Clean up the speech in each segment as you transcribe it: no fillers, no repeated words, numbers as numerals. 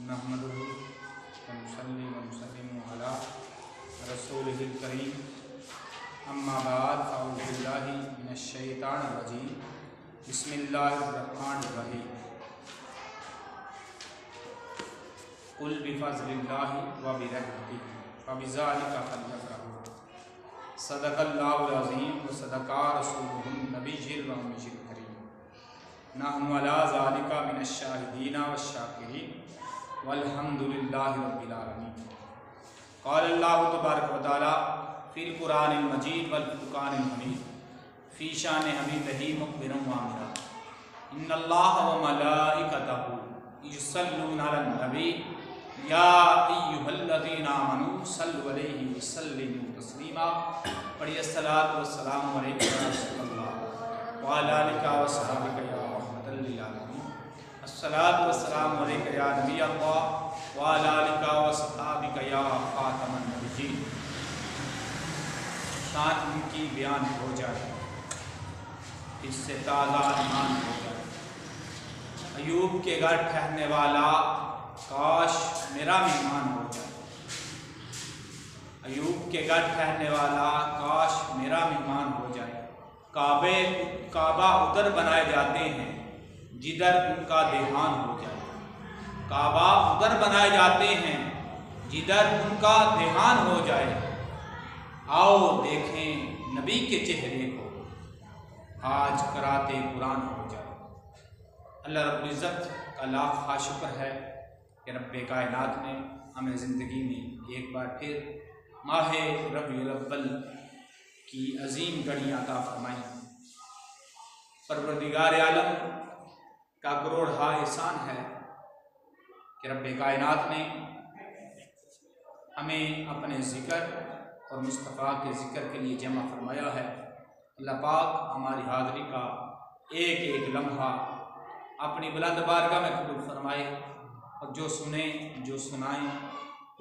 नहमदुहु व नुसल्ली व नुसल्लिमु अला रसूलिहिल करीम अम्मा बाद अऊज़ु बिल्लाहि मिनश शैतानिर रजीम बिस्मिल्लाहिर रहमानिर रहीम कुल बिफ़ज़्लिल्लाहि व बिरहमतिहि फ़बिज़ालिका फ़ल्यफ़रहू सदक़ल्लाहुल अज़ीम व सदक़ा रसूलुहुन नबिय्युल व उम्मियुल करीम नहनु अला ज़ालिका मिनश शाहिदीन वश्शाकिरीन वल्हम्दुलिल्लाहि रब्बिल आलमीन। क़ाल अल्लाहु तबारक व तआला फ़िल क़ुरानिल मजीद वल फ़ुरक़ानिल हमीद फ़ी शान हबीबिही मुख़बिरन व आमिरा इन्नल्लाह व मलाइकतहु युसल्लूना अलन नबी या अय्युहल्लज़ीना आमनू सल्लु अलैहि व सल्लिमू तस्लीमा। पढ़िए अस्सलातु वस्सलामु अलैका या रसूलल्लाह व अला आलिका व सहाबिका या रहमतल लिल आलमीन। अस्सलातु वस्सलामु अलैका या नबी अल्लाह व अला आलिका व सहाबिका या खातमन नबिय्यीन। शान उनकी बयान हो जाए, इससे ताज़ा ईमान हो जाए। अयूब के घर ठहरने वाला काश मेरा मेहमान हो जाए। अयूब के घर ठहरने वाला काश मेरा मेहमान हो जाए। काबा उधर बनाए जाते हैं जिधर उनका देहान हो जाए। काबा उधर बनाए जाते हैं जिधर उनका देहान हो जाए। आओ देखें नबी के चेहरे को, आज कराते कुरान हो जाए। अल्लाह रब्बुल इज़्ज़त का लाख शुक्र है कि रब्बे कायनात ने हमें ज़िंदगी में एक बार फिर माह रबीउल अव्वल की अजीम घड़ियाँ अता फरमाई। परवरदिगार आलम का करोड़हा एहसान है कि रब्बे कायनात ने हमें अपने ज़िक्र और मुस्तफ़ा के ज़िक्र के लिए जमा फरमाया है। अल्लाह पाक हमारी हाज़री का एक एक लम्हा अपनी बुलंद बारगाह में कबूल फरमाए और जो सुने जो सुनाएं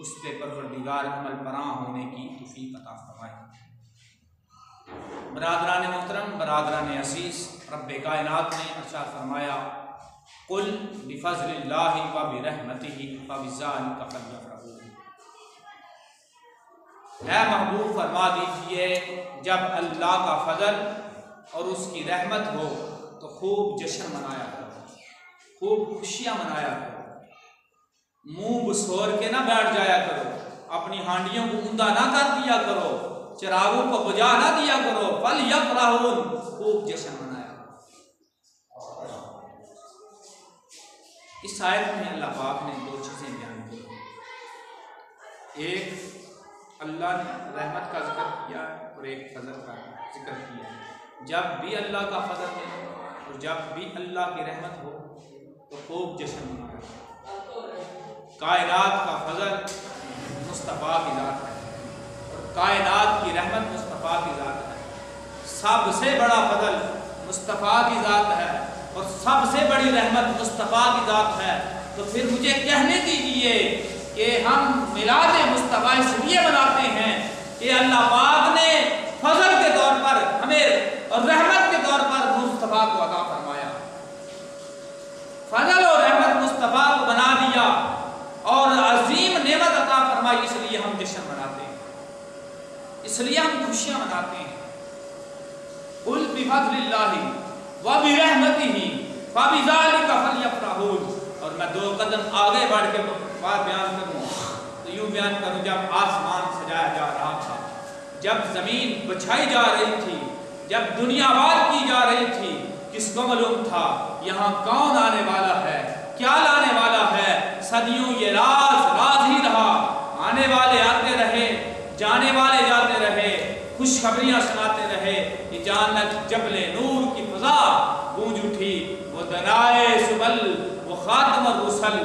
उस पे परवरदिगार अमल परां होने की तौफीक अता फरमाए। बरादरान मोहतरम, बरादरान अज़ीज़, रब्बे कायनात ने इरशाद फरमाया कुल बिफ़ज़्लिल्लाहि व बिरहमतिहि फ़बिज़ालिका फ़ल्यफ़रहू। ऐ महबूब फरमा दीजिए, जब अल्लाह का फजल और उसकी रहमत हो तो खूब जश्न मनाया करो, खूब खुशियाँ मनाया करो। मुंह बसोर के ना बैठ जाया करो, अपनी हांडियों को ऊंधा ना कर दिया करो, चिरागों को बुझा ना दिया करो। फ़ल्यफ़रहून, खूब जश्न मनाया करो। इस आयत में अल्लाह पाक ने दो चीज़ें बयान की। एक अल्लाह ने रहमत का जिक्र किया और एक फजल का जिक्र किया। जब भी अल्लाह का फजल हो और जब भी अल्लाह की रहमत हो तो खूब जश्न मनाया। कायनात का फजल मुस्तफ़ा की ज़ात है और कायनात की रहमत मुस्तफ़ा की ज़ात है। सबसे बड़ा फजल मुस्तफ़ा की ज़ात है और सबसे बड़ी रहमत मुस्तफ़ा की ज़ात है। तो फिर मुझे कहने दीजिए कि हम मिलाद मुस्तफ़ा इसलिए मनाते हैं कि अल्लाह पाक ने फजल के तौर पर हमें और रहमत के तौर पर मुस्तफ़ा को अता फरमाया। फजल और रहमत मुस्तफ़ा को बना दिया और अजीम नेमत अता फरमाई, इसलिए हम जश्न मनाते हैं, इसलिए हम खुशियाँ मनाते हैं। कुल बिफ़ज़्लिल्लाहि व बिरहमतिहि फ़बिज़ालिका फ़ल्यफ़रहू। और मैं दो कदम आगे बढ़ के बात बयान करूँ तो यूँ बयान करूँ, जब आसमान सजाया जा रहा था, जब ज़मीन बिछाई जा रही थी, जब दुनियावार की जा रही थी, किसको मालूम था यहाँ कौन आने वाला है, क्या लाने वाला है। सदियों ये राज ही रहा। आने वाले आते रहे, जाने वाले जाते रहे, खुशखबरियाँ सुनाते रहे। जानक जबले नूर की फ़ज़ा गूंज उठी, वो दनाए सुबल वो खातम रुसल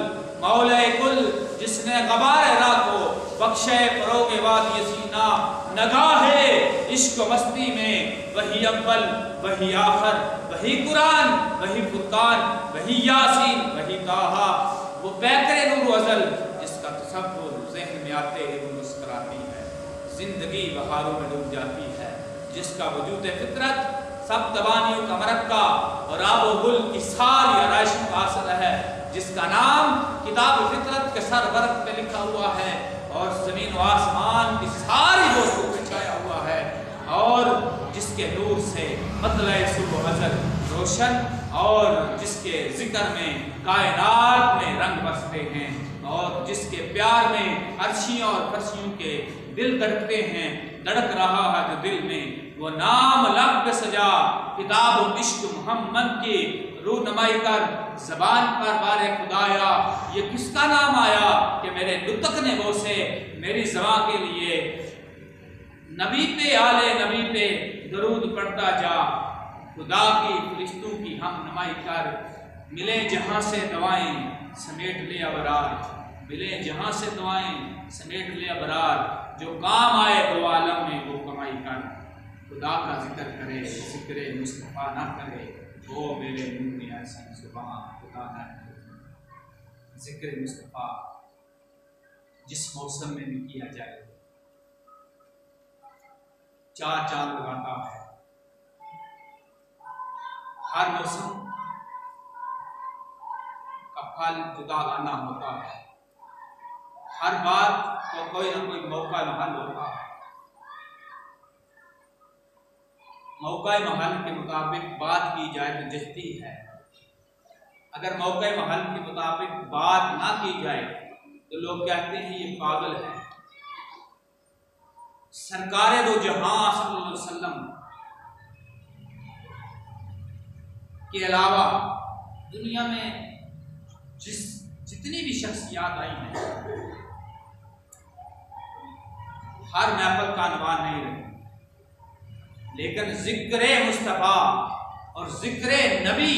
मौले कुल, जिसने गबार रात को बख्शे फरोगे वादी सीना। नगाहे इश्क मस्ती में वही अव्वल वही आखिर, वही कुरान वही फुरकान, वही यासीन वही ताहा। वो बैकरे नूर अज़ल जिसका तसव्वुर ज़हन में आते ही वो मुस्कुराती है, जिंदगी बहारों में डूब जाती है। जिसका वजूद फितरत सब तबानियों का मरक्का और आबो गुल की सारी आराइश का असर है, जिसका नाम किताब फितरत वर्क पे लिखा हुआ है और जमीन व आसमान की सारी दोस्तों पे छाया हुआ है, और जिसके नूर से मतलब सुबह अजल रोशन, और जिसके जिक्र में कायनात में रंग बसते हैं, और जिसके प्यार में अर्शियों और फर्शियों के दिल धड़कते हैं, धड़क रहा है जो दिल में वो नाम लब पे सजा किताब इश्क मोहम्मद की रूनमाई कर ज़बान पर बारे खुदाया। ये किसका नाम आया कि मेरे नुतक ने वो से मेरी ज़बां के लिए नबी पे आले नबी पे दरूद पढ़ता जा, खुदा की फरिश्तों की हम नमाई कर, मिले जहां से दवाएं समेट ले अबरार, मिले जहां से दुआएं समेट ले अबरार, जो काम आए दो आलम में वो कमाई कर, खुदा का जिक्र करे जिक्र मुस्तफा ना करे, वो मेरे मुंह में ऐसी जुबान खुदा ना करे। जिक्र मुस्तफा जिस मौसम में भी किया जाए चार चांद लगाता है। हर मौसम का फल जुदा गाना होता है, हर बात को कोई ना कोई मौका महल होता है। मौका महल के मुताबिक बात की जाए तो जचती है, अगर मौका महल के मुताबिक बात ना की जाए तो लोग कहते हैं ये पागल है। सरकारे दो जहां सल्लल्लाहु अलैहि वसल्लम के अलावा दुनिया में जितनी भी शख्सियात आई हैं, हर महफल का अनवान नहीं रहे, लेकिन जिक्र मुस्तफा और जिक्र नबी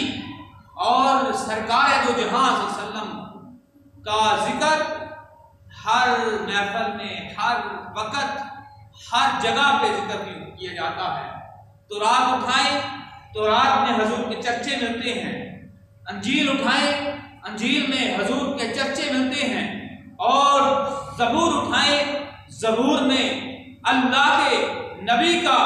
और सरकार दो जहां सल्लम का जिक्र हर महफल में, हर वक्त, हर जगह पे जिक्र किया जाता है। तो रात उठाए तो रात में हजूर के चर्चे मिलते हैं, अंजील उठाए अंजील में हजूर के चर्चे मिलते हैं, और ज़बूर उठाए ज़बूर में अल्लाह के नबी का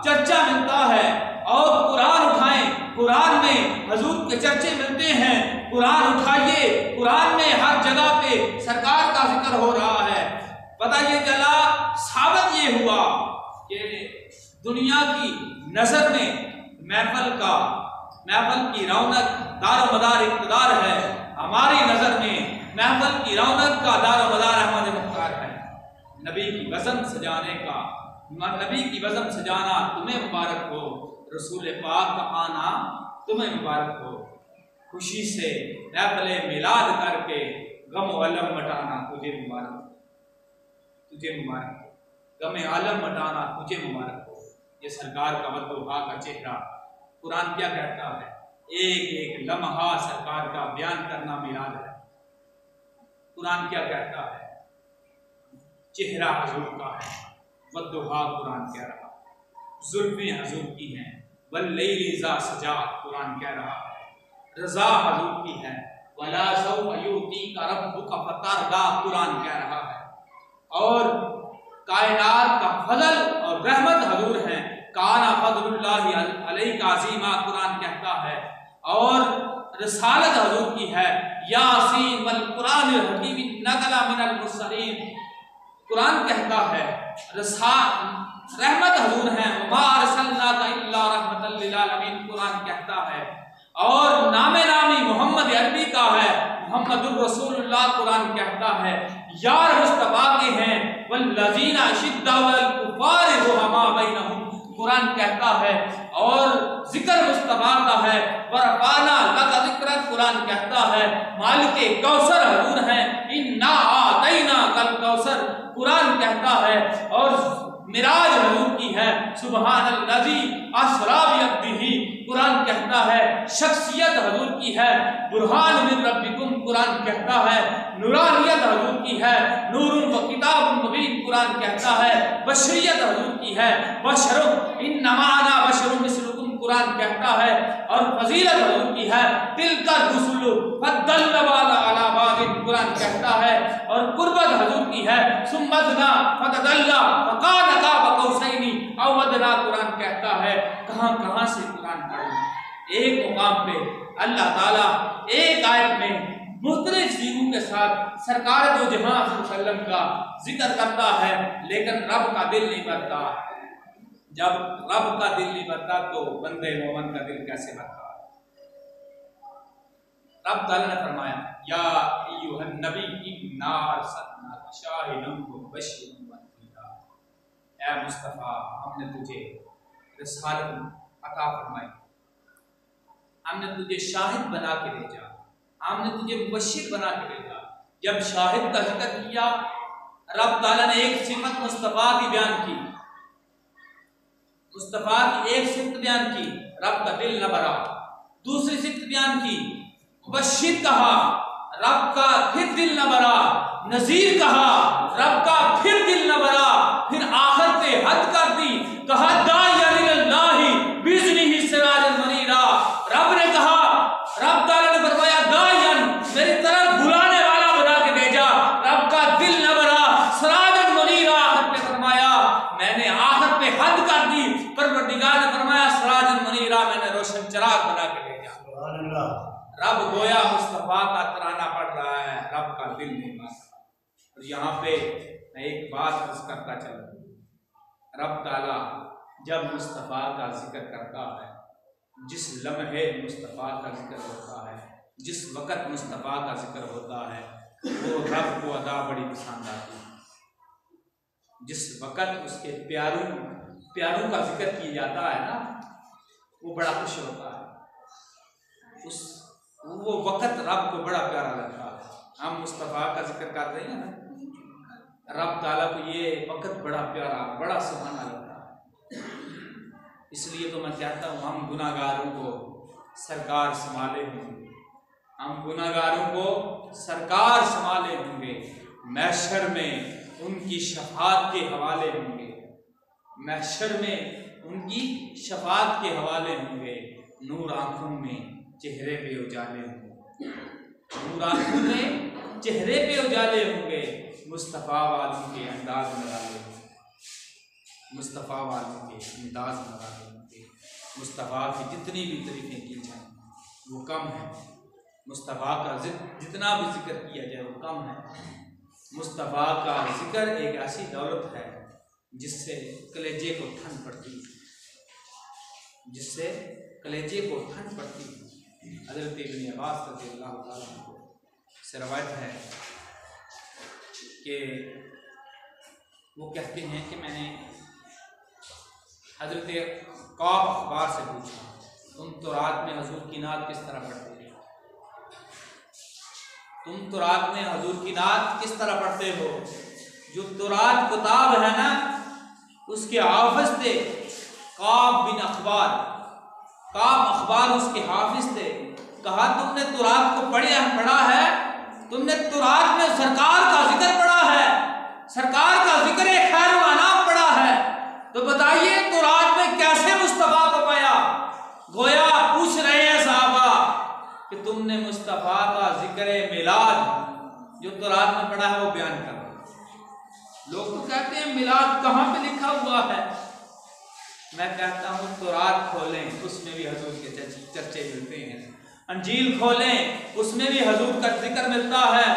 चर्चा मिलता है, और कुरान उठाए कुरान में हजूर के चर्चे मिलते हैं। कुरान उठाइए, कुरान में हर जगह पे सरकार का जिक्र हो रहा है। पता ये चला, साबित ये हुआ कि दुनिया की नजर में महफल की रौनक दारो मदार इक़्तिदार है, हमारी नजर में महफल की रौनक का दारो मदार अहमद मुख्तार है। नबी की वज़न सजाने का, नबी की वज़न सजाना तुम्हें मुबारक हो, रसूल पाक का आना तुम्हें मुबारक हो, खुशी से महफिल मिलाद करके गम अलम मटाना तुझे मुबारक हो, तुझे मुबारक हो, गम आलम मटाना तुझे मुबारक हो। ये सरकार का वद्दुहा का चेहरा। कुरान क्या कहता है? एक एक लम्हा सरकार का बयान करना मिलाद है। कुरान क्या कहता है? चेहरा हजूर का है, वद्दुहा कुरान कह रहा है, जुल्फें हजूर की हैं, वल्लैलि ज़ा सजा कुरान कह रहा है, रज़ा हजूर की है, वला सौफ़ युअतीका रब्बुका फतरदा कुरान कह रहा है, और कायनात का फजल और रहमत हजूर है, काना फज़लुल्लाहि अलैका अज़ीमा कुरान कहता है, और रिसालत हजूर की है, यासीन वल कुरानिल हकीम नज़ला मिनल मुरसलीन कुरान कहता है, रहमत हजूर है, मा अरसलनाका इल्ला रहमतल लिल आलमीन कुरान कहता है, और नामे नामी मोहम्मद अरबी का है, मुहम्मदुर रसूलुल्लाह कुरान कहता है, यार मुस्तफा के हैं, वल्लज़ीना शिद्दा वल कुफार रुहमा बैनहुम कुरान कहता है, और जिक्र मुस्तफा का है, वरफ़ाना लका ज़िक्रक कुरान कहता है, मालिके कौसर हजूर हैं, इन्ना आतैना कल कौसर कुरान कहता है, और मिराज हजूर की है, सुबहानल्लज़ी अस्रा बिअब्दिही कुरान कहता है, शख्सियत हजूर की है, बुरहान मिन रब्बिकुम कुरान कहता है, नूरानियत हजूर की है, नूरुन व किताबुन मुबीन कुरान कहता है, बशरियत हजूर की है, बशरुन इन्नमा अना बशरुन मिस्लुकुम कुरान कहता है, और फजीलत हजूर की है, तिलका रुसुलु फद्दलना बादा अला बादिन कुरान कहता है, और कुर्बत हजूर की है, सुम्मदना फतदल्ला फकाना काबा कौसैनी अवदना कुरान कहता है। कहां से कुरान पढ़ें? एक मुकाम पे अल्लाह ताला एक आयत में मुख्तलिफ सीगों के साथ सरकार दो जहां वसल्लम का जिक्र करता है, लेकिन रब का दिल नहीं भरता। जब रब का दिल नहीं भरता तो बंदे मोमन का दिल कैसे भरता? रब ताला ने फरमाया, या अय्युहन नबी इन्ना अरसलनाका शाहिदन व बशीरन व नज़ीरा। ऐ मुस्तफा, हमने तुझे रिसालत अता फरमाई, हमने तुझे शाहिद बना के भेजा, हमने तुझे मुबश्शिर बना के भेजा। जब शाहिद का जिक्र किया, रब ताला ने एक सिफत मुस्तफा की बयान की, मुस्तफा की एक सिफत बयान की, रब का दिल न भरा। दूसरी सिफत बयान की, मुबश्शिर कहा, रब का फिर दिल न भरा। नज़ीर कहा, रब का फिर दिल न भरा। फिर आखिर पे हद कर दी, कहा दाइयन इलल्लाहि बिइज़्निही सिराजन मुनीरा। रब ने कहा, रब ताला ने फरमाया दाइयन, मेरी तरफ बुलाने वाला बना के भेजा। रब का दिल न भरा, सिराजन मुनीरा। आखिर पे फरमाया, मैंने आखिर पे हद कर दी। परवरदिगार ने फरमाया सिराजन मुनीरा, मैंने रोशन चिराग बना के भेजा। सुभान अल्लाह। रब गोया मुस्तफा का तराना पड़ रहा है, रब का दिल नहीं मानता। और यहाँ पे मैं एक बात अर्ज करता चलूं, रब ताला जब मुस्तफा का जिक्र करता है, जिस लम्हे मुस्तफा का जिक्र होता है, जिस वक़्त मुस्तफा का जिक्र होता है, वो रब को अदा बड़ी पसंद आती है। जिस वक़्त उसके प्यारों का जिक्र किया जाता है ना, वो बड़ा खुश होता है। वो वक़्त रब को बड़ा प्यारा लगता है। हम मुस्तफ़ा का जिक्र करते हैं ना, रब ताला को ये वक़्त बड़ा प्यारा, बड़ा सुहाना लगता है। इसलिए तो मैं कहता हूँ, हम गुनाहगारों को सरकार संभाले होंगे, हम गुनाहगारों को सरकार संभाले होंगे। महशर में उनकी शफाअत के हवाले होंगे, महशर में उनकी शफाअत के हवाले होंगे। नूर आँखों में चेहरे पे उजाले होंगे, नूर आँखों में चेहरे पे उजाले होंगे। मुस्तफ़ा वालों के अंदाज निराले होंगे, मुस्तफ़ा वालों के अंदाज निराले होंगे। मुस्तफ़ा की जितनी भी तारीफ़ें की जाएं वो कम है, मुस्तफ़ा का जितना भी जिक्र किया जाए वो कम है। मुस्तफ़ा का जिक्र एक ऐसी दौलत है जिससे कलेजे को ठंड पड़ती है, जिससे कलेजे को ठंड पड़ती है। हज़रत इब्न अब्बास रज़ियल्लाहु ताला अन्हु से रवायत है कि वो कहते हैं कि मैंने हज़रत काब अखबार से पूछा, तुम तो रात में हजूर की नात किस तरह पढ़ते हो? तुम तो रात में हजूर की नात किस तरह पढ़ते हो? जो तुरात किताब है ना, उसके हाफिज थे काब बिन अखबार, काब अखबार उसके हाफिज थे। कहा, तुमने तुरात को पढ़ा है, तुमने तुरात में सरकार का जिक्र पढ़ा है, सरकार का जिक्र खैर व अनाम पढ़ा है, तो बताइए तुरात में कैसे मुस्तफ़ा को पाया? गोया पूछ रहे हैं साहबा कि तुमने मुस्तफ़ा का जिक्र मिलाद जो तुरात में पढ़ा है वो बयान करो। लोग तो कहते हैं मिलाद कहाँ पे लिखा हुआ है? मैं कहता हूँ तुरात खोलें, उसमें भी हजूर के चर्चे मिलते हैं। अंजील खोलें, उसमें भी हजूर का जिक्र मिलता है।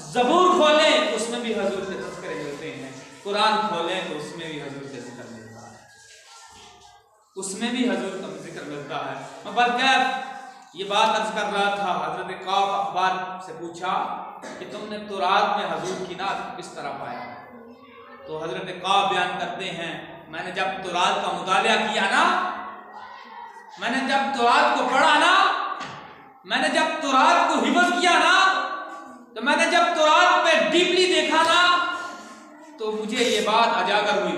ज़बूर खोलें, उसमें भी हजूर के तज़किरे मिलते हैं। कुरान खोलें तो उसमें भी हजूर का जिक्र मिलता है, उसमें भी हजूर का जिक्र मिलता है। मैं बल्कि ये बात अर्ज कर रहा था, हजरत काब अखबार से पूछा कि तुमने तुरात में हजूर की नात किस तरह पाया? तो हजरत काब बयान करते हैं, मैंने जब तुरात का मुतालिया किया ना, मैंने जब तुरात को पढ़ा ना, मैंने जब तुरात को हिफ्ज़ किया ना, तो मैंने जब तुरात पे डीपली देखा ना, तो मुझे ये बात अजागर हुई,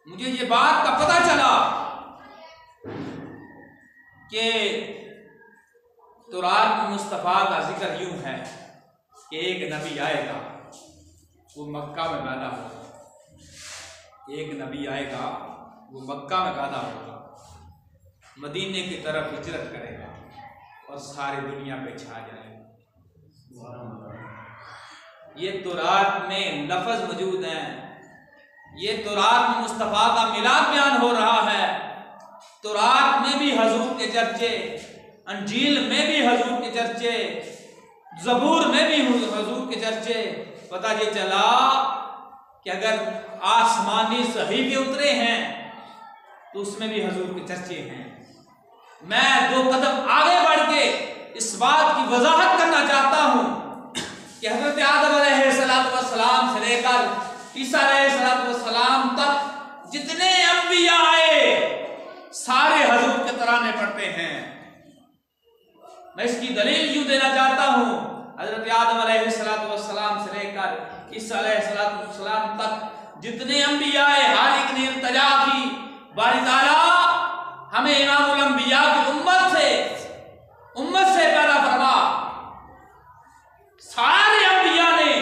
मुझे ये बात का पता चला कि तुरात में मुस्तफ़ा का जिक्र यूं है कि एक नबी आएगा, वो मक्का में पैदा होगा। एक नबी आएगा, वो मक्का में पैदा होगा, मदीने की तरफ हिजरत करेगा और सारी दुनिया पे छा जाएगा। ये तुरात में लफ्ज़ मौजूद हैं, ये तुरात में मुस्तफ़ा का मिलाद बयान हो रहा है। तुरात में भी हजूर के चर्चे, अंजील में भी हजूर के चर्चे, ज़बूर में भी हुजूर के चर्चे। पता ये चला कि अगर आसमानी सहीफे उतरे हैं तो उसमें भी हुजूर के चर्चे हैं। मैं 2 कदम आगे बढ़ के इस बात की वजाहत करना चाहता हूं कि हजरत आदम अलैहिस्सलाम से लेकर ईसा अलैहिस्सलाम तक जितने अंबिया आए सारे हुजूर के तराने पढ़ते हैं। मैं इसकी दलील यूं देना चाहता हूं, हजरत आदम अलैहिस्सलाम से लेकर ईसा अलैहिस्सलाम तक जितने अंबिया आए, हालिक ने इल्तिजा की, बारी ताला हमें इमामुल अंबिया की उम्मत से पैदा फरमा। सारे अंबिया ने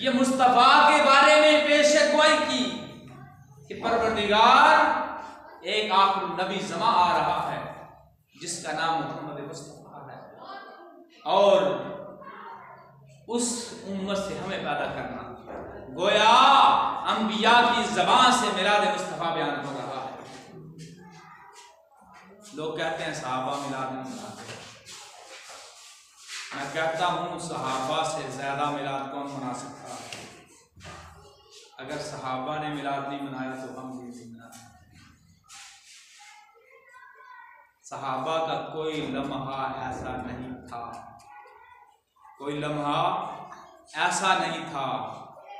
ये मुस्तफा के बारे में पेशगोई की कि परवरदिगार एक आखिरी नबी जमा आ रहा है जिसका नाम मोहम्मद मुस्तफा है, और उस उम्मत से हमें पैदा करना। गोया अंबिया की ज़बान से मिलाद मुस्तफा बयान हो रहा है। लोग कहते हैं सहाबा मिलाद नहीं मनाते। मैं कहता हूं सहाबा से ज्यादा मिलाद कौन मना सकता है? अगर सहाबा ने मिलाद नहीं मनाया तो हम भी नहीं मना। सहाबा का कोई लम्हा ऐसा नहीं था, कोई लम्हा ऐसा नहीं था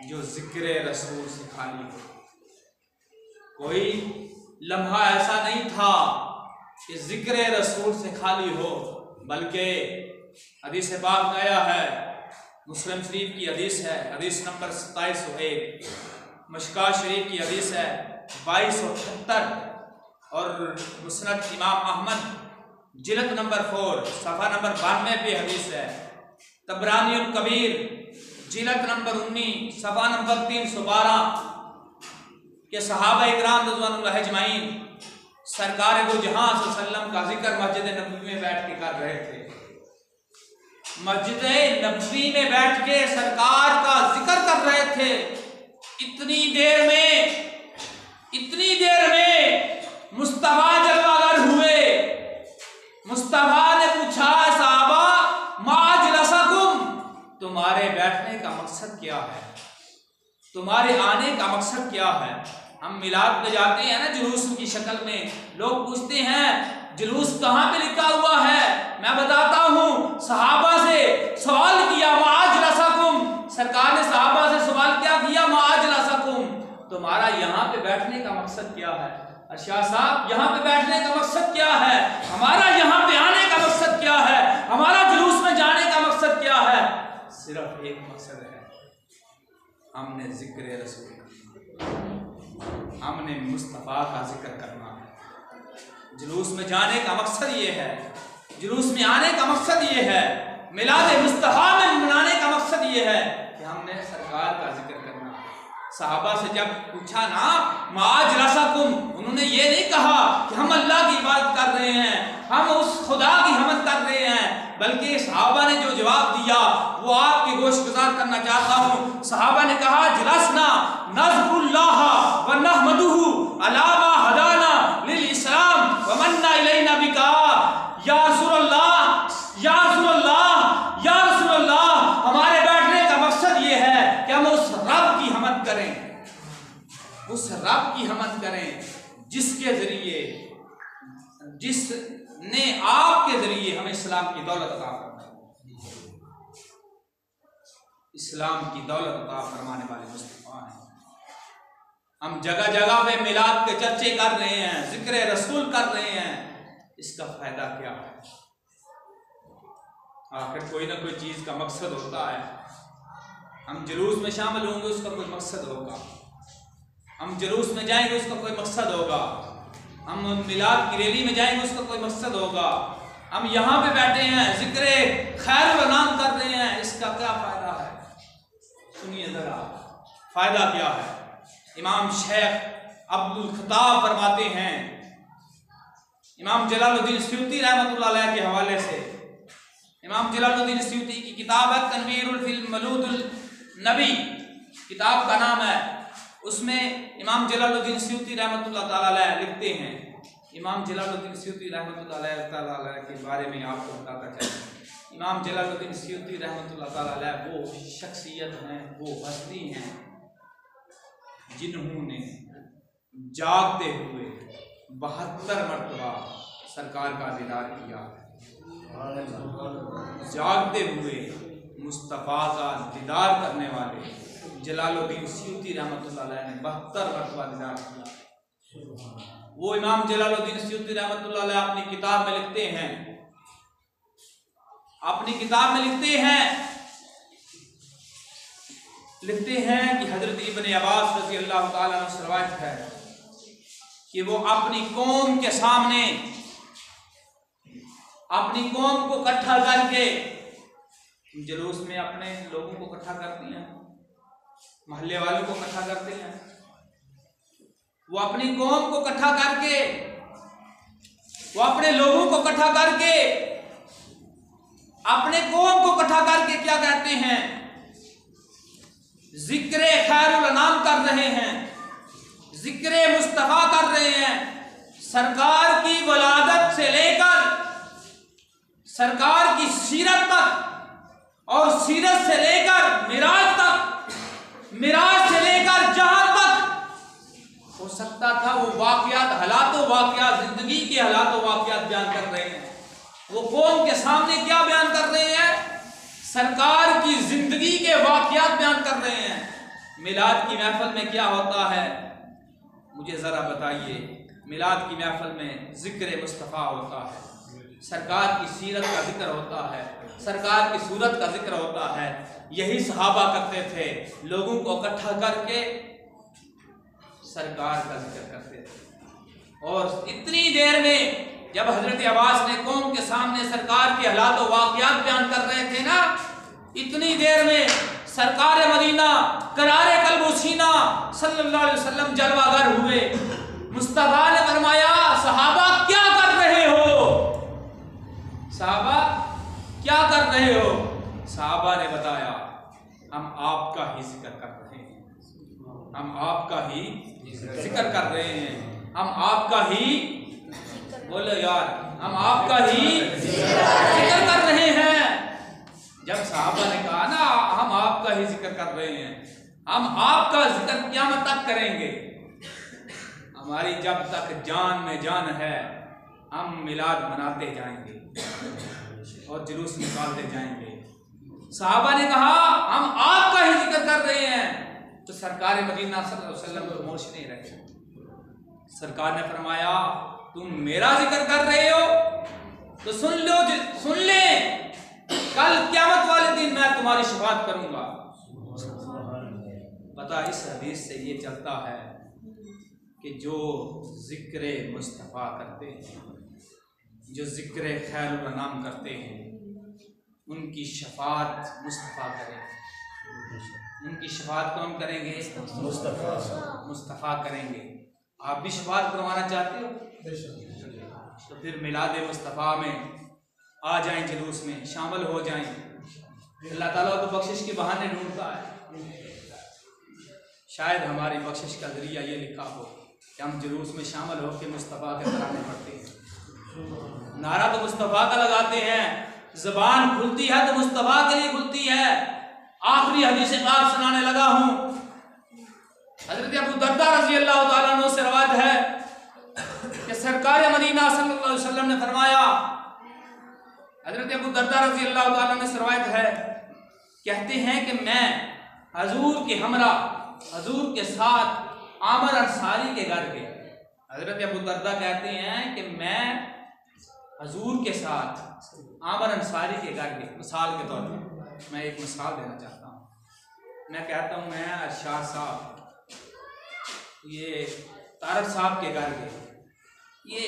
जो जिक्र रसूल से खाली हो। कोई लम्हा ऐसा नहीं था कि जिक्र रसूल से खाली हो, बल्कि हदीस पाक में आया है, मुस्लिम शरीफ की हदीस है, हदीस नंबर 2701, मशकात शरीफ की हदीस है 2278, और मुस्नद इमाम अहमद जिल्द नंबर 4 सफ़ा नंबर 92 पे हदीस है, तबरानी कबीर जिल्द नंबर 19 सफ़ा नंबर 312 के सहाबा इकराम रज़ियल्लाहु अजमईन सरकार दो जहां सल्लम का जिक्र मस्जिद नबवी में बैठ के कर रहे थे। मस्जिद नबवी में बैठ के सरकार का जिक्र कर रहे थे। इतनी देर में मुस्तफा जलवागर हुए। मुस्तफा ने पूछा, सहाबा मा अजलसकुम, तुम्हारे बैठने का मकसद क्या है, तुम्हारे आने का मकसद क्या है? हम मिलाद पे जाते हैं ना जुलूस की शक्ल में, लोग पूछते हैं जुलूस कहाँ पे लिखा हुआ है? मैं बताता हूँ, सहाबा से सवाल किया, मा अजलसकुम, सरकार ने सहाबा से सवाल क्या किया, मा अजलसकुम, तुम्हारा यहाँ पे बैठने का मकसद क्या है? शाह साहब, यहाँ पे बैठने का मकसद क्या है? हमारा यहाँ पे आने का मकसद क्या है? हमारा जुलूस में जाने का मकसद क्या है? सिर्फ एक मकसद है, हमने जिक्र रसूल, हमने मुस्तफा का जिक्र करना है। जुलूस में जाने का मकसद ये है, जुलूस में आने का मकसद ये है, मिलाद मुस्तफा में मनाने का मकसद ये है कि हमने सरकार का जिक्र करना। सहाबा से जब पूछा ना मा अजलसकुम, उन्होंने ये नहीं कहा कि हम अल्लाह की इबादत कर रहे हैं, हम उस खुदा की हमद कर रहे हैं, बल्कि सहाबा ने जो जवाब दिया वो आपके गोशगुजार करना चाहता हूँ। सहाबा ने कहा, जलसना नज़कुरुल्लाह व नहमदुहु अला मा हदाना लिल इस्लाम व मन्ना इलैना बिका। या रसूलल्लाह, या रसूलल्लाह, या रसूलल्लाह, हमारे बैठने का मकसद ये है कि हम उस रब की हमद करें, उस रब की हमद करें जिसके जरिए, जिसने आपके जरिए हमें इस्लाम की दौलत अता फरमाई। इस्लाम की दौलत अता फरमाने वाले मुस्तफा हैं। हम जगह जगह पे मिलाद के चर्चे कर रहे हैं, जिक्र रसूल कर रहे हैं, इसका फायदा क्या है? आखिर कोई ना कोई चीज का मकसद होता है। हम जुलूस में शामिल होंगे, उसका कोई मकसद होगा, हम जुलूस में जाएंगे, उसका कोई मकसद होगा, हम मिलाद की रैली में जाएंगे, उसका कोई मकसद होगा। हम यहाँ पे बैठे हैं, जिक्र खैर व नाम कर रहे हैं, इसका क्या फायदा है? सुनिए जरा, फायदा क्या है? इमाम शेख अब्दुल खताब फरमाते हैं, इमाम जलालुद्दीन सयूती रहमतुल्लाह अलैह के हवाले से, इमाम जलालुद्दीन सयूती की किताब है तनवीरुल फिल मलूदुल नबी, किताब का नाम है। उसमें इमाम जलालुद्दीन सयूती रहमतुल्लाह ताला अलैह लिखते हैं, इमाम जलालुद्दीन सयूती रहमतुल्लाह ताला अलैह के बारे में आपको बताता चलूं। इमाम जलालुद्दीन सयूती रहमतुल्लाह ताला अलैह वो शख्सियत हैं, वो हस्ती हैं जिन्होंने जागते हुए 72 मरतबा सरकार का दीदार किया। जागते हुए मुस्तफ़ा का दीदार करने वाले जलालुद्दीन सयूती रहमतुल्लाह अलैह ने 72 मरतबा दीदार किया। वो इमाम जलालुद्दीन सयूती रहमतुल्लाह अलैह अपनी किताब में लिखते हैं, कि हजरत इब्न अब्बास रज़ी अल्लाह ताला अन्हु से रवायत है कि वो अपनी कौम के सामने अपनी कौम को इकट्ठा करके, जुलूस में अपने लोगों को इकट्ठा करते हैं, मोहल्ले वालों को इकट्ठा करते हैं, वो अपनी कौम को इकट्ठा करके, वो अपने लोगों को इकट्ठा करके, अपने कौम को इकट्ठा करके क्या कहते हैं, जिक्र खैरुल अनाम कर रहे हैं, जिक्र मुस्तफा कर रहे हैं। सरकार की वलादत से लेकर सरकार की सीरत तक और सीरत से लेकर मिराज तक, मिराज से लेकर जहां तक हो सकता था वो वाकयात, हालातों वाकयात, जिंदगी के हालातों वाकयात बयान कर रहे हैं। वो कौम के सामने क्या बयान कर रहे हैं, सरकार की जिंदगी के वाकयात बयान कर रहे हैं। मिलाद की महफिल में क्या होता है, मुझे जरा बताइए। मिलाद की महफिल में जिक्र मुस्तफ़ा होता है, सरकार की सीरत का जिक्र होता है, सरकार की सूरत का जिक्र होता है। यही सहाबा करते थे, लोगों को इकट्ठा करके सरकार का जिक्र करते थे। और इतनी देर में जब हजरत अब्बास ने कौम के सामने सरकार के हालात और वाक़यात बयान कर रहे थे ना, इतनी देर में सरकार मदीना करारे कल्ब सीना सल्लल्लाहु अलैहि वसल्लम जलवागर हुए। मुस्तफा ने फरमाया, सहाबा क्या कर रहे हो, सहाबा क्या कर रहे हो। सहाबा ने बताया, हम आपका ही जिक्र कर रहे हैं, हम आपका ही जिक्र कर रहे हैं, हम आपका ही, बोलो यार, हम आपका ही जिक्र कर रहे हैं। जब सहाबा ने कहा ना हम आपका ही जिक्र कर रहे हैं, हम आपका जिक्र क़यामत तक करेंगे, हमारी जब तक जान में जान है हम मिलाद मनाते जाएंगे और जुलूस निकालते जाएंगे। सहाबा ने कहा हम आपका ही जिक्र कर रहे हैं, तो सरकार मदीना सल्लल्लाहु अलैहि वसल्लम खामोश नहीं रहे। सरकार ने फरमाया, तुम मेरा जिक्र कर रहे हो तो सुन लो, सुन ले, कल क़यामत वाले दिन मैं तुम्हारी शफाअत करूंगा। पता इस हदीस से ये चलता है कि जो जिक्र मुस्तफ़ा करते हैं, जो जिक्र खैरुल अनाम करते हैं, उनकी शफाअत मुस्तफ़ा करेंगे। उनकी शफाअत कौन करेंगे, मुस्तफ़ा करेंगे। आप भी शफाअत करवाना चाहते हो तो फिर मिलाद मुस्तफ़ा में आ जाएं, जुलूस में शामिल हो जाएं। अल्लाह ताला तो बख्शिश के बहाने ढूंढता है। शायद हमारी बख्शिश का जरिया ये लिखा हो कि हम जुलूस में शामिल होकर मुस्तफ़ा के तराने पढ़ते हैं, नारा तो मुस्तफ़ा का लगाते हैं, ज़बान खुलती है तो मुस्तफ़ा के लिए खुलती है। आखिरी हदीस पाक सुनाने लगा हूँ। हज़रत अबू दर्दा रज़ी अल्लाह ताला अन्हु से रवायत है कि सरकार मदीना सल्लल्लाहु अलैहि वसल्लम ने फरमाया, हज़रत अबू दर्दा रज़ी अल्लाह ताला अन्हु से रवायत है, कहते हैं कि मैं हजूर के हमरा, हजूर के साथ आमर अंसारी के घर गए। हज़रत अबू दर्दा कहते हैं कि मैं हजूर के साथ आमर अंसारी के घर गए। मिसाल के तौर पर मैं एक मिसाल देना चाहता हूँ। मैं कहता हूँ मैं अरशाद साहब, ये तारक साहब के घर गए। ये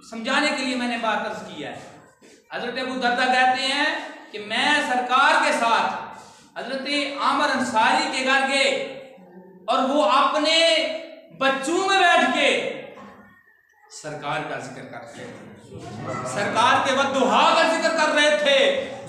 समझाने के लिए मैंने बात अर्ज किया है। हज़रत अबू दर्दा कहते हैं कि मैं सरकार के साथ हज़रत आमर अंसारी के घर गए और वो अपने बच्चों में बैठ के सरकार का जिक्र कर रहे थे, सरकार के वद्दुहा का जिक्र कर रहे थे,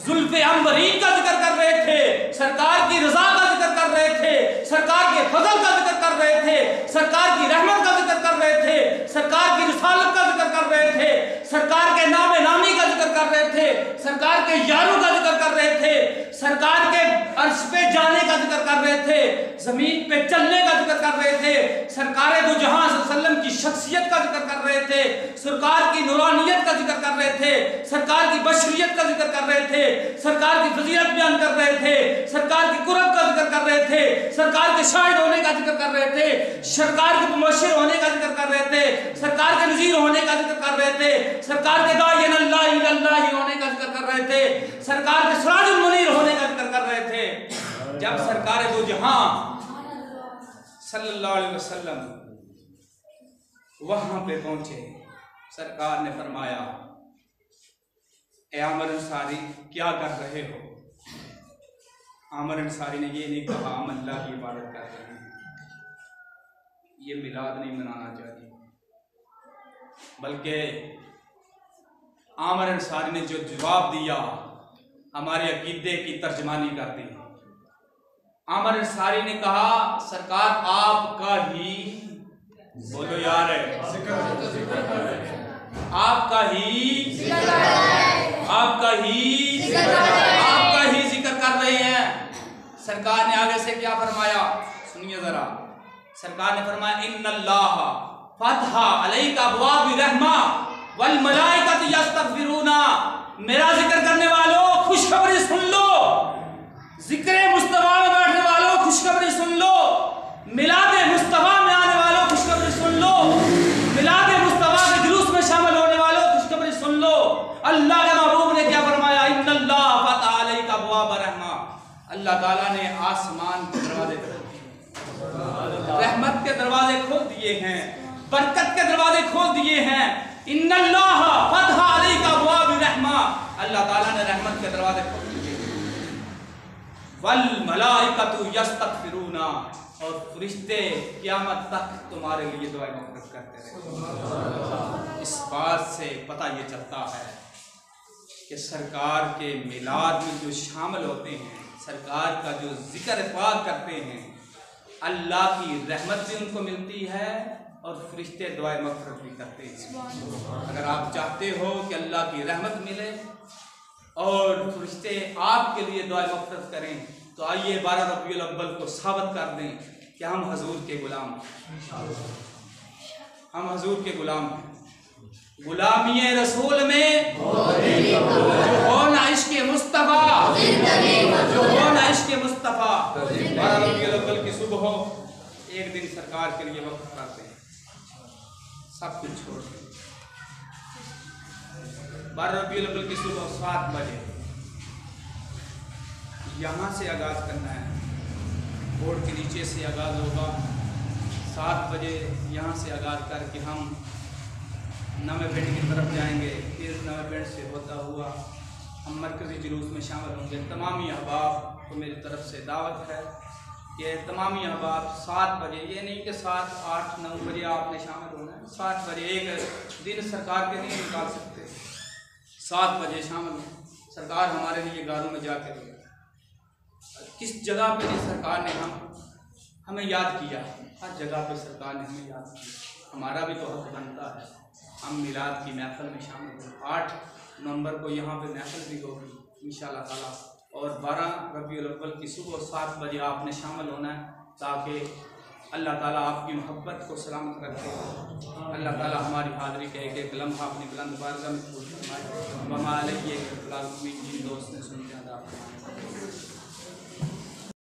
जुल्फ़े अंबरीन का जिक्र कर रहे थे, सरकार की रज़ा का जिक्र कर रहे थे, सरकार के फजल का जिक्र कर रहे थे, सरकार की रहमत का जिक्र कर कर रहे थे, सरकार की रिसालत का जिक्र कर रहे थे, सरकार के नामे नामी का जिक्र कर रहे थे, सरकार के यारों का जिक्र कर रहे थे, सरकार के अर्श पे जाने का जिक्र कर रहे थे, जमीन पे चलने का जिक्र कर रहे थे, सरकार दो जहां सल्लल्लाहु की शख्सियत का जिक्र कर रहे थे, सरकार की नूरानियत का जिक्र कर रहे थे, सरकार की बशरियत का जिक्र कर रहे थे, सरकार की फजीलत बयान कर रहे थे, सरकार की कुर्रत का जिक्र कर रहे थे, सरकार के शाहिद होने का जिक्र कर रहे थे, सरकार के मुबश्शिर होने का जिक्र कर रहे थे, सरकार के नज़ीर होने का जिक्र कर रहे थे, सरकार के दाइयन अल्लाह इल्लल्लाह होने का जिक्र कर रहे थे, सरकार के सिराजुल मुनीर होने का जिक्र कर रहे थे। जब सरकार दो जहां सल्लल्लाहु अलैहि वसल्लम वहां पे पहुंचे, सरकार ने फरमाया, ए आमर अंसारी क्या कर रहे हो? आमर अंसारी ने ये नहीं कहा हम अल्लाह की इबादत कर रहे हैं, ये मिलाद नहीं मनाना चाहिए, बल्कि आमर अंसारी ने जो जवाब दिया हमारे अकीदे की तर्जमानी कर दी। आमर अंसारी ने कहा, सरकार आपका ही, बोलो यार, आपका ही जिक्र कर रहे हैं। सरकार ने आगे से क्या फरमाया, सुनिए जरा। सरकार ने फरमाया, इन्नल्लाह फतहा अलैका अबवाब रहमा वल मलाइकतु यस्तगफिरूना। मेरा जिक्र करने वालों खुशखबरी सुन लो, जिक्र मुस्तफा में बैठने वालों खुशखबरी सुन लो, मिलादे मुस्तफा में आने वालों खुशखबरी सुन लो, मिलादे मुस्तफा के जुलूस में शामिल होने वालों खुशखबरी सुन लो। अल्लाह के महबूब ने क्या फरमाया, इन्नल्लाह फतहा अलैका अबवाब रहमा। अल्लाह ताला ने आसमान के दरवाजे रहमत के दरवाजे खोल दिए हैं, बरकत के दरवाजे खोल दिए हैं। इन्नल्लाह फतहा अलैका अबवाब रहमा, अल्लाह ताला ने रहमत के दरवाजे खोल दिए। वल मलाइकतु यस्तगफिरूना, और फरिश्ते क़यामत तक तुम्हारे लिए दुआ मग़फ़िरत करते रहेंगे। इस बात से पता ये चलता है कि सरकार के मिलाद में जो शामिल होते हैं, सरकार का जो जिक्र पाक करते हैं, अल्लाह की रहमत भी उनको मिलती है और फरिश्ते दुआ मग़फ़िरत भी करते हैं। अगर आप चाहते हो कि अल्लाह की रहमत मिले और फरिश्ते आपके लिए दुआ मग़फ़िरत करें, तो आइए 12 रबीउल अव्वल को साबित कर दें कि हम हजूर के गुलाम हैं, हम हजूर के गुलाम हैं। गुलामी रसूल में जो हो ना इश्क़ मुस्तफ़ा, जो हो ना इश्क़ मुस्तफ़ा। 12 रबीउल अव्वल की सुबह एक दिन सरकार के लिए वक्त करते हैं, सब कुछ छोड़ दें। 12 रबीउल अव्वल की सुबह 7 बजे यहाँ से आगाज़ करना है, बोर्ड के नीचे से आगाज़ होगा। 7 बजे यहाँ से आगाज़ करके हम नवे पिंड की तरफ जाएंगे, फिर नवे पिंड से होता हुआ हम मरकज़ी जुलूस में शामिल होंगे। तमामी अहबाब को मेरी तरफ से दावत है कि तमामी अहबाब 7 बजे, ये नहीं कि 7, 8, 9 बजे आपने शामिल होना है, 7 बजे एक दिन सरकार के नहीं निकाल सकते, 7 बजे शामिल हो। सरकार हमारे लिए गारों में जाकर किस जगह पे नहीं सरकार ने हमें याद किया, हर जगह पे सरकार ने हमें याद किया। हमारा भी तो हक बनता है हम मिलाद की महफिल में शामिल हों। 8 नवंबर को यहाँ पे महफिल भी होगी इंशाअल्लाह ताला, और 12 रबीउल अव्वल की सुबह 7 बजे आपने शामिल होना है, ताकि अल्लाह ताला आपकी मोहब्बत को सलामत रखे। अल्लाह ताला हमारी हाज़िरी के एक लम्हा अपनी बुलंद बारगाह में कबूल फरमाए। वमा अलैहि दोस्त ने